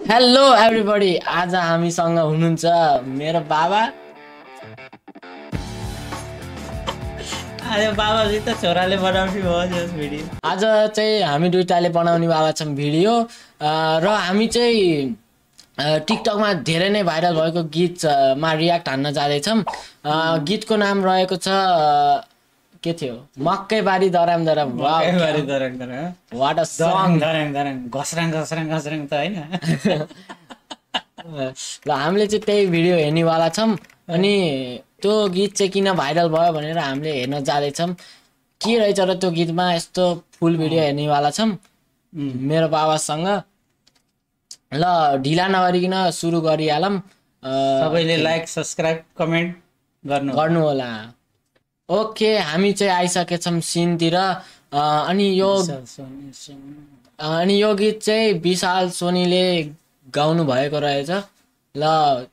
Hello everybody, आज हामीसँग हुनुहुन्छ मेरो बाबा। आज बाबासित छोराले बनाउने भयो भिडियो। आज चाहिँ हामी दुईटाले बनाउने वाला छौँ भिडियो र हामी चाहिँ टिकटकमा धेरै नै भाइरल भएको गीतमा रियाक्ट हान्न जाँदैछौँ। गीतको नाम रहेको छ के थियो? मकैबारी दराम दराम। What a song. घस्राङ घस्राङ घस्राङ त होइन। ल हामीले चाहिँ त्यही भिडियो हेर्नेवाला छौँ। अनि त्यो गीत चाहिँ किन भाइरल भयो भनेर हामीले हेर्न जाँदैछौँ। के रहेछ र त्यो गीतमा, यस्तो फुल भिडियो हेर्नेवाला छौँ मेरो बाबासँग। ल ढिला नगरिकन सुरु गरिहालौँ। सबैले लाइक सब्सक्राइब कमेन्ट गर्नु होला। ओके, हामी चाहिँ आइसकेछौँ सिनतिर। अनि यो गीत चाहिँ विशाल सोनीले गाउनु भएको रहेछ। ल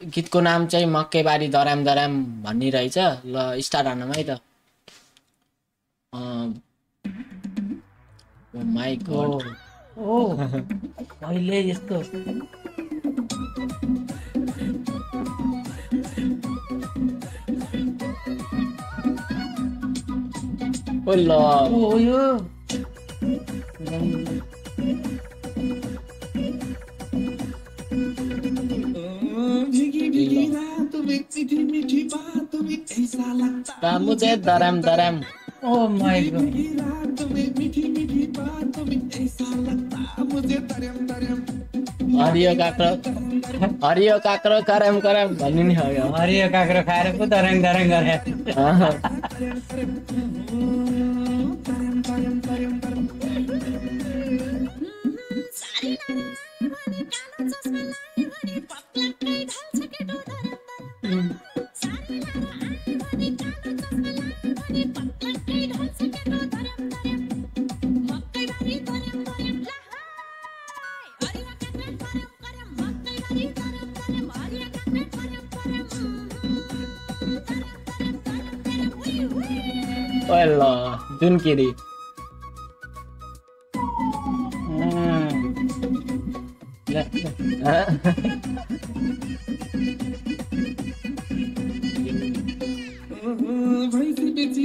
गीतको नाम चाहिँ मकैबारी दराम दराम भन्ने रहेछ। ल स्टार्ट हानौँ है त। माइ गॉड, अहिले यस्तो ओ ल यो मुझे दराम दराम। ओ माय गॉड, हरियो काक्रो करम करम भन्ने नि हो। हरियो काँक्रो खाएर पो दराङ दराङ गरे। ल जुनकिरी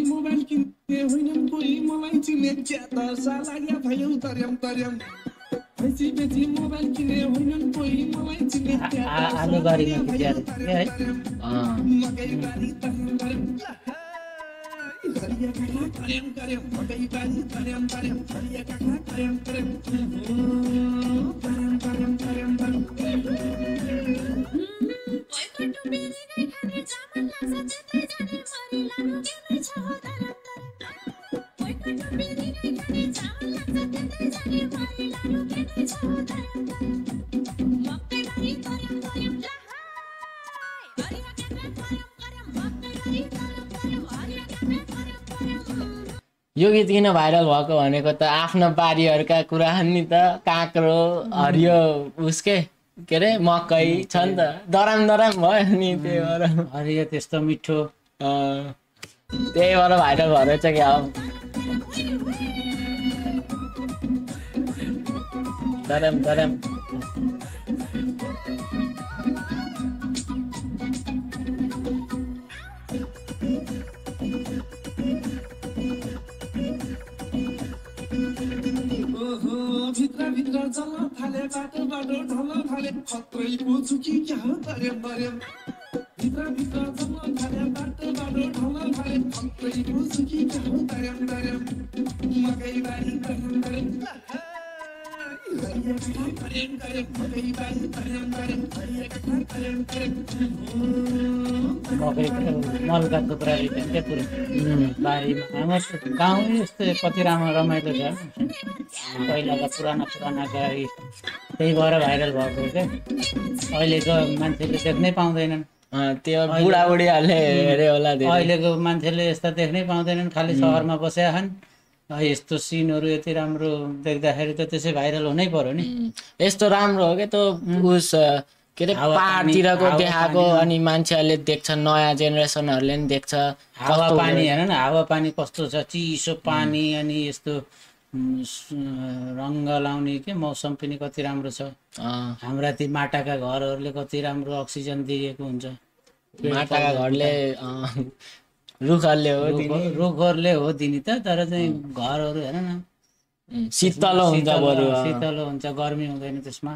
मोबाइल किन्ने होइन कोही मलाई चिने ज्यादा सालाया भयो तर्यम तर्यम। बेची मोबाइल किन्ने होइन कोही मलाई चिने आलु बारीमा खिचेर है। मकैबारी तर्यम तर्यम। हरिया काका तर्यम तर्यम। मकैबारी तर्यम तर्यम। हरिया काका तर्यम तर्यम। तर्यम तर्यम तर्यम तर्यम। यो गीत किन भाइरल भएको भनेको त आफ्नो बारीहरूका कुरा नि त। काँक्रो हरियो उसके के अरे मकै छ नि त, दराम दराम भयो नि। त्यही भएर हरियो त्यस्तो मिठो। त्यही भएर भाइरल भएर रहेछ क्या हो। Dram dram. भित्र जल थाले बाटो बाटो ढल थाले खत्रै पुछु कि क्या हो तर्यम तर्यम। भित्र जल थाले बाटो बाटो ढल थाले खत्रै पुछु कि क्या हो तर्यम तर्यम। मकैबारी तर्यम तर्यम। हरिया काका तर्यम तर्यम। मकैबारी तर्यम तर्यम। हरिया काका तर्यम तर्यम। मकै मलका थुप्रा रहेछ क्या पुरै बारीमा। हाम्रो गाउँ यस्तो कति राम्रो रमाइलो छ। पहिलाका पुराना गाई, त्यही भएर भाइरल भएको क्या। अहिलेको मान्छेले देख्नै पाउँदैनन्। त्यो बुढाबुढीहरूले हेऱ्यो होला। अहिलेको मान्छेले यस्ता देख्नै पाउँदैनन्, खालि सहरमा बसेका छन्। यस्तो सिनहरू यति राम्रो देख्दाखेरि त त्यसै भाइरल हुनै पर्यो नि। यस्तो राम्रो हो क्या त्यो उस के अरे पाहाडतिरको देखाएको। अनि मान्छेहरूले देख्छ, नयाँ जेनेरेसनहरूले पनि देख्छ। हावा पानी हेर न, हावा पानी कस्तो छ, चिसो पानी। अनि यस्तो रङ्ग लाउने के मौसम पनि कति राम्रो छ। हाम्रा ती माटाका घरहरूले कति राम्रो अक्सिजन दिएको हुन्छ। माटाका घरले रुखहरूले हो दिने। रुखहरूले हो दिने त, तर चाहिँ घरहरू हेर न शीतल हुन्छ बरु। शीतल हुन्छ, गर्मी हुँदैन त्यसमा।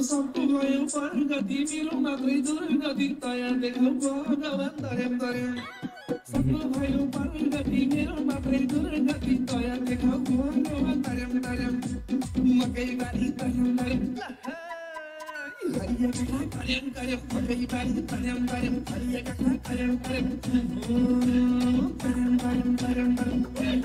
सबको भयो प्रगति, मेरो मात्रै दुर्गति, दया देखाऊ भगवान धर्म धर्म। सबको भयो प्रगति, मेरो मात्रै दुर्गति, दया देखाऊ भगवान धर्म धर्म। मकै बारी धर्म धर्म, हरिया कथा कर्म कर्म, मकै बारी धर्म धर्म, हरिया कथा कर्म कर्म, धर्म धर्म धर्म धर्म।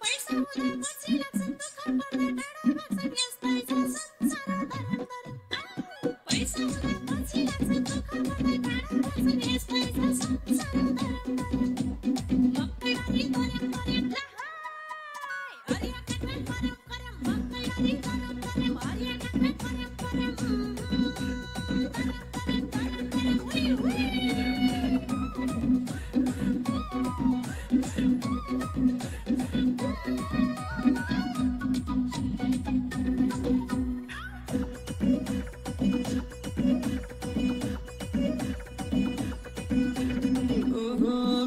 पैसा हुँदा पछि लाग्छ दुःख पर्दा टाढा लाग्छ यस पैसा संसार धर्म धर्म। पैसा हुँदा पछि लाग्छ दुःख पर्दा टाढा लाग्छ यस पैसा संसार धर्म धर्म। मकै बारी धर्म धर्म, हरिया कथा कर्म कर्म, मकै बारी धर्म धर्म, हरिया कथा कर्म कर्म,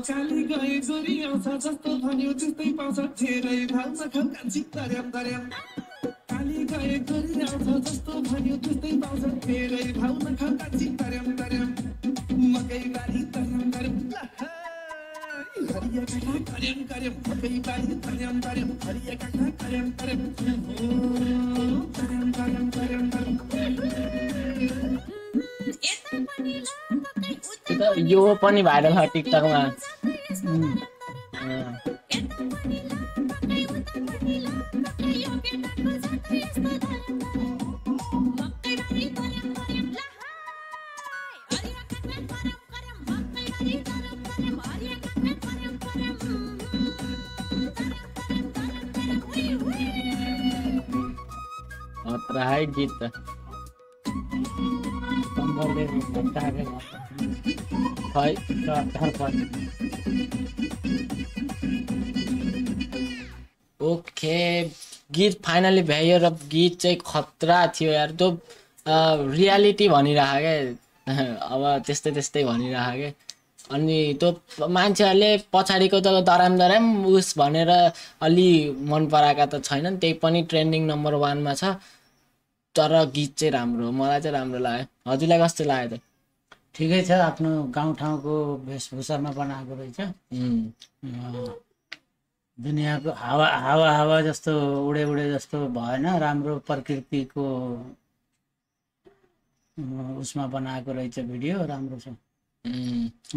काली गए गोरी आउँछ जस्तो भन्यो त्यस्तै पाउँछ, धेरै भाउ नखाऊ कान्छी धर्म धर्म। काली गए गोरी आउँछ जस्तो भन्यो त्यस्तै पाउँछ, धेरै भाउ नखाऊ कान्छी धर्म धर्म। मकै बारी धर्म धर्म, हरिया कथा कर्म कर्म, मकै बारी धर्म धर्म, हरिया कथा कर्म कर्म, धर्म धर्म धर्म धर्म। यो पनि भाइरल छ टिकटकमा। है गीत त ओके, गीत फाइनली भ्यायो र गीत चाहिँ खतरा थियो यार। त्यो रियालिटी भनिरह क्या, अब त्यस्तै त्यस्तै भनिरह क्या। अनि त्यो मान्छेहरूले पछाडिको त दराम दराम उस भनेर अलि मन पराएका त छैनन्, त्यही पनि ट्रेन्डिङ नम्बर 1 मा छ। तर गीत चाहिँ राम्रो, मलाई चाहिँ राम्रो लाग्यो। हजुरलाई कस्तो लाग्यो त? ठिकै छ, आफ्नो गाउँठाउँको वेशभूषामा बनाएको रहेछ। दुनियाँको हावा हावा हावा जस्तो उडे उडे जस्तो भएन, राम्रो प्रकृतिको उसमा बनाएको रहेछ भिडियो, राम्रो छ।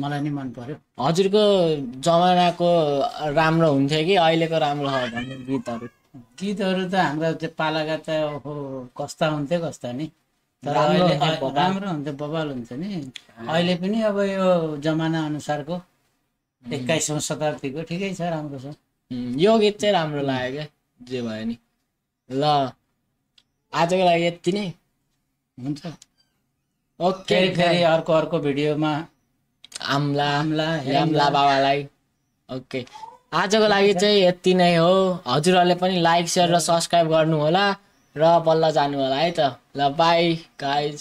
मलाई नि मन पर्यो। हजुरको जमानाको राम्रो हुन्थ्यो कि अहिलेको राम्रो हो भन्ने गीतहरू? गीतहरू त हाम्रो त्यो पालाका त ओहो कस्ता हुन्थ्यो कस्ता नि, तर अहिले राम्रो हुन्थ्यो, बवाल हुन्छ नि। अहिले पनि अब यो जमाना अनुसारको 21औं शताब्दीको ठिकै छ, राम्रो छ। यो गीत चाहिँ राम्रो लाग्यो क्या, जे भयो नि। ल आजको लागि यति नै हुन्छ। ओके, फेरि अर्को भिडियोमा आम्ला बाबालाई। ओके, आजको लागि चाहिँ यति नै हो। हजुरहरूले पनि लाइक, सेयर र सब्सक्राइब गर्नु होला र बल्ल जानु होला है त। ल बाई गाइज।